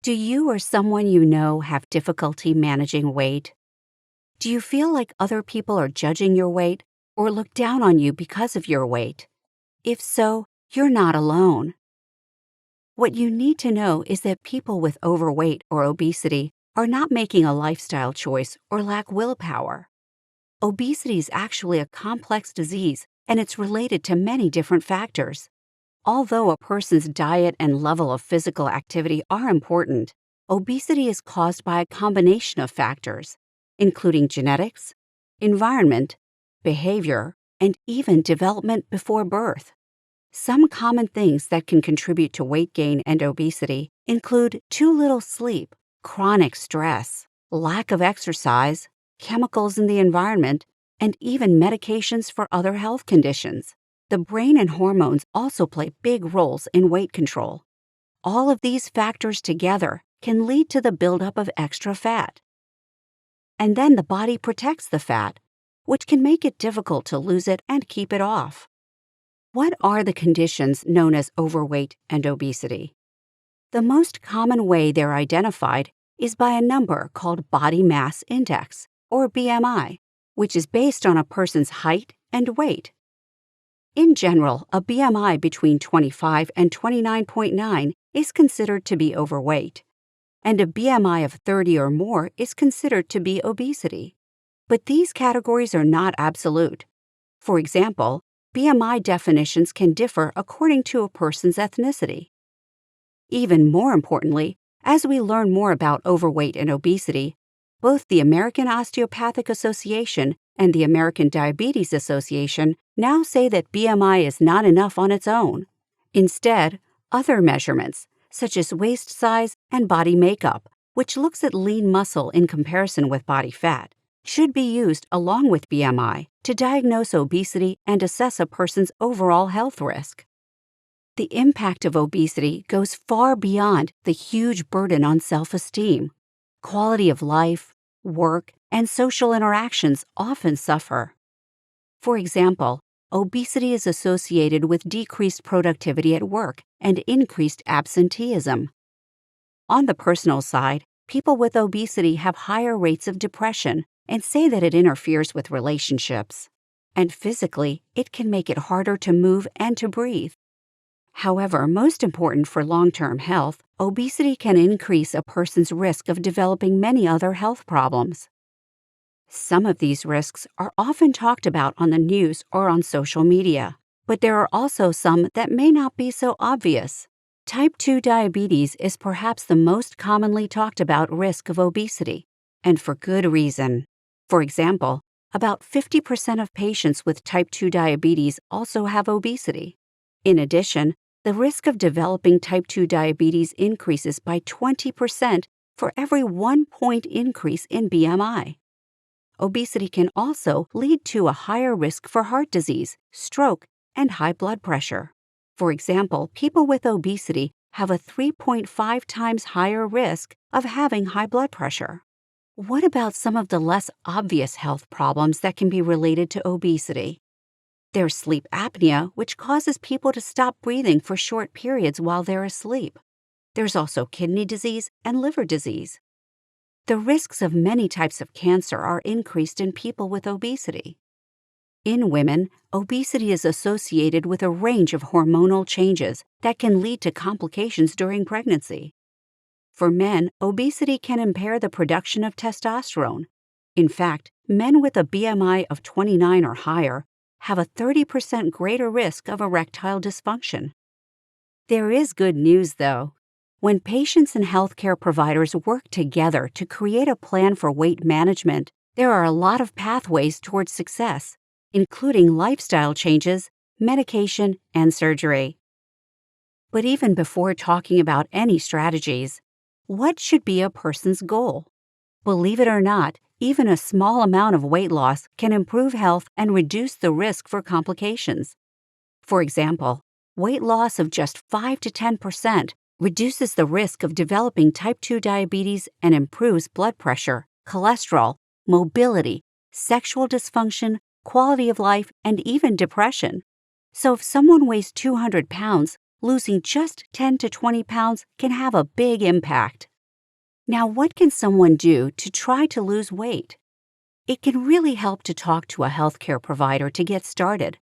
Do you or someone you know have difficulty managing weight? Do you feel like other people are judging your weight or look down on you because of your weight? If so, you're not alone. What you need to know is that people with overweight or obesity are not making a lifestyle choice or lack willpower. Obesity is actually a complex disease and it's related to many different factors. Although a person's diet and level of physical activity are important, obesity is caused by a combination of factors, including genetics, environment, behavior, and even development before birth. Some common things that can contribute to weight gain and obesity include too little sleep, chronic stress, lack of exercise, chemicals in the environment, and even medications for other health conditions. The brain and hormones also play big roles in weight control. All of these factors together can lead to the buildup of extra fat. And then the body protects the fat, which can make it difficult to lose it and keep it off. What are the conditions known as overweight and obesity? The most common way they're identified is by a number called body mass index, or BMI, which is based on a person's height and weight. In general, a BMI between 25 and 29.9 is considered to be overweight, and a BMI of 30 or more is considered to be obesity. But these categories are not absolute. For example, BMI definitions can differ according to a person's ethnicity. Even more importantly, as we learn more about overweight and obesity, both the American Osteopathic Association and the American Diabetes Association now say that BMI is not enough on its own. Instead, other measurements, such as waist size and body makeup, which looks at lean muscle in comparison with body fat, should be used along with BMI to diagnose obesity and assess a person's overall health risk. The impact of obesity goes far beyond the huge burden on self-esteem. Quality of life, work, and social interactions often suffer. For example, obesity is associated with decreased productivity at work and increased absenteeism. On the personal side, people with obesity have higher rates of depression and say that it interferes with relationships. And physically, it can make it harder to move and to breathe. However, most important for long-term health, obesity can increase a person's risk of developing many other health problems. Some of these risks are often talked about on the news or on social media, but there are also some that may not be so obvious. Type 2 diabetes is perhaps the most commonly talked about risk of obesity, and for good reason. For example, about 50% of patients with type 2 diabetes also have obesity. In addition, the risk of developing type 2 diabetes increases by 20% for every 1 point increase in BMI. Obesity can also lead to a higher risk for heart disease, stroke, and high blood pressure. For example, people with obesity have a 3.5 times higher risk of having high blood pressure. What about some of the less obvious health problems that can be related to obesity? There's sleep apnea, which causes people to stop breathing for short periods while they're asleep. There's also kidney disease and liver disease. The risks of many types of cancer are increased in people with obesity. In women, obesity is associated with a range of hormonal changes that can lead to complications during pregnancy. For men, obesity can impair the production of testosterone. In fact, men with a BMI of 29 or higher have a 30% greater risk of erectile dysfunction. There is good news, though. When patients and healthcare providers work together to create a plan for weight management, there are a lot of pathways towards success, including lifestyle changes, medication, and surgery. But even before talking about any strategies, what should be a person's goal? Believe it or not, even a small amount of weight loss can improve health and reduce the risk for complications. For example, weight loss of just 5 to 10% reduces the risk of developing type 2 diabetes and improves blood pressure, cholesterol, mobility, sexual dysfunction, quality of life, and even depression. So if someone weighs 200 pounds, losing just 10 to 20 pounds can have a big impact. Now, what can someone do to try to lose weight? It can really help to talk to a healthcare provider to get started,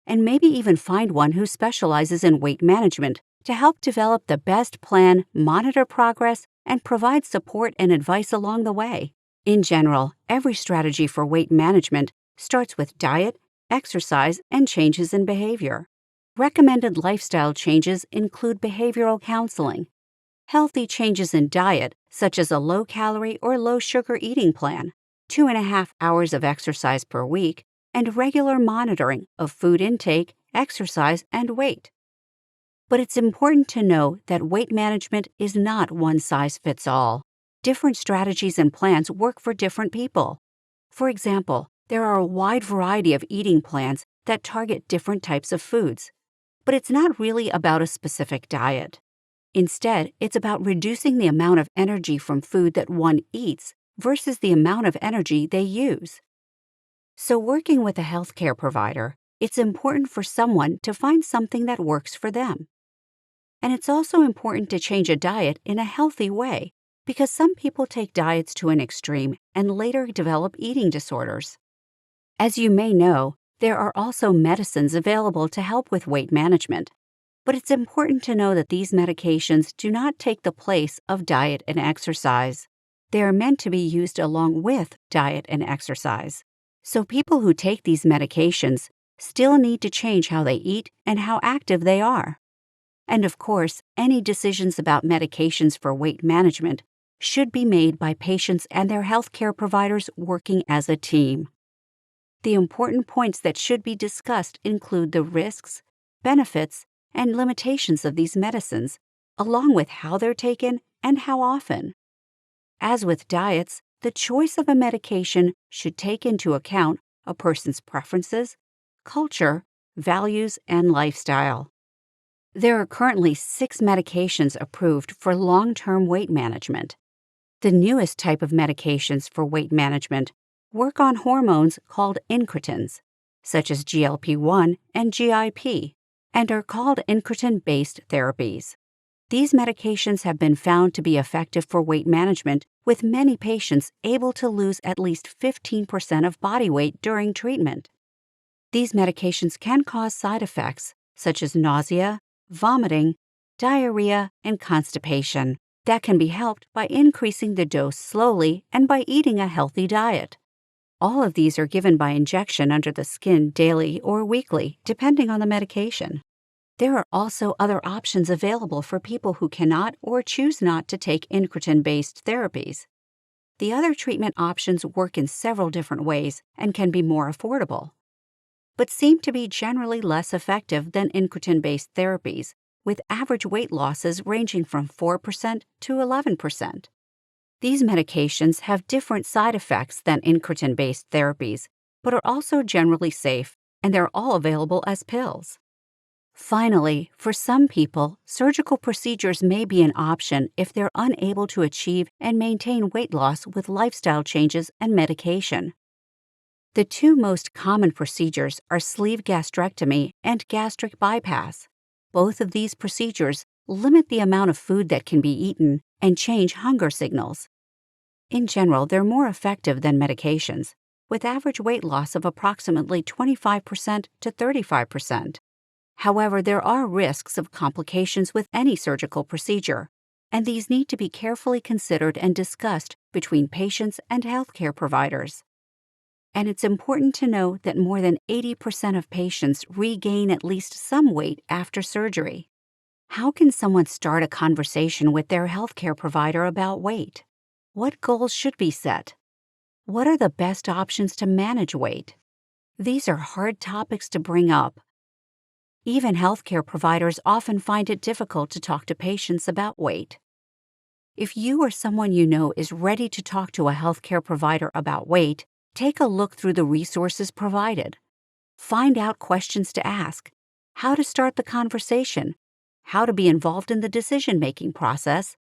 and maybe even find one who specializes in weight management to help develop the best plan, monitor progress, and provide support and advice along the way. In general, every strategy for weight management starts with diet, exercise, and changes in behavior. Recommended lifestyle changes include behavioral counseling, healthy changes in diet, such as a low-calorie or low-sugar eating plan, 2.5 hours of exercise per week, and regular monitoring of food intake, exercise, and weight. But it's important to know that weight management is not one size fits all. Different strategies and plans work for different people. For example, there are a wide variety of eating plans that target different types of foods. But it's not really about a specific diet. Instead, it's about reducing the amount of energy from food that one eats versus the amount of energy they use. So working with a healthcare provider, it's important for someone to find something that works for them. And it's also important to change a diet in a healthy way, because some people take diets to an extreme and later develop eating disorders. As you may know, there are also medicines available to help with weight management, but it's important to know that these medications do not take the place of diet and exercise. They are meant to be used along with diet and exercise. So people who take these medications still need to change how they eat and how active they are. And of course, any decisions about medications for weight management should be made by patients and their healthcare providers working as a team. The important points that should be discussed include the risks, benefits, and limitations of these medicines, along with how they're taken and how often. As with diets, the choice of a medication should take into account a person's preferences, culture, values, and lifestyle. There are currently 6 medications approved for long-term weight management. The newest type of medications for weight management work on hormones called incretins, such as GLP-1 and GIP, and are called incretin-based therapies. These medications have been found to be effective for weight management, with many patients able to lose at least 15% of body weight during treatment. These medications can cause side effects, such as nausea, vomiting, diarrhea, and constipation, that can be helped by increasing the dose slowly and by eating a healthy diet. All of these are given by injection under the skin daily or weekly, depending on the medication. There are also other options available for people who cannot or choose not to take incretin-based therapies. The other treatment options work in several different ways and can be more affordable, but seem to be generally less effective than incretin-based therapies, with average weight losses ranging from 4% to 11%. These medications have different side effects than incretin-based therapies, but are also generally safe, and they're all available as pills. Finally, for some people, surgical procedures may be an option if they're unable to achieve and maintain weight loss with lifestyle changes and medication. The 2 most common procedures are sleeve gastrectomy and gastric bypass. Both of these procedures limit the amount of food that can be eaten and change hunger signals. In general, they're more effective than medications, with average weight loss of approximately 25% to 35%. However, there are risks of complications with any surgical procedure, and these need to be carefully considered and discussed between patients and healthcare providers. And it's important to know that more than 80% of patients regain at least some weight after surgery. How can someone start a conversation with their healthcare provider about weight? What goals should be set? What are the best options to manage weight? These are hard topics to bring up. Even healthcare providers often find it difficult to talk to patients about weight. If you or someone you know is ready to talk to a healthcare provider about weight, take a look through the resources provided. Find out questions to ask, how to start the conversation, how to be involved in the decision-making process,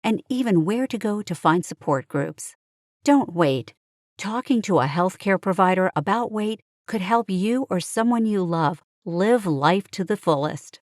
and even where to go to find support groups. Don't wait. Talking to a healthcare provider about weight could help you or someone you love live life to the fullest.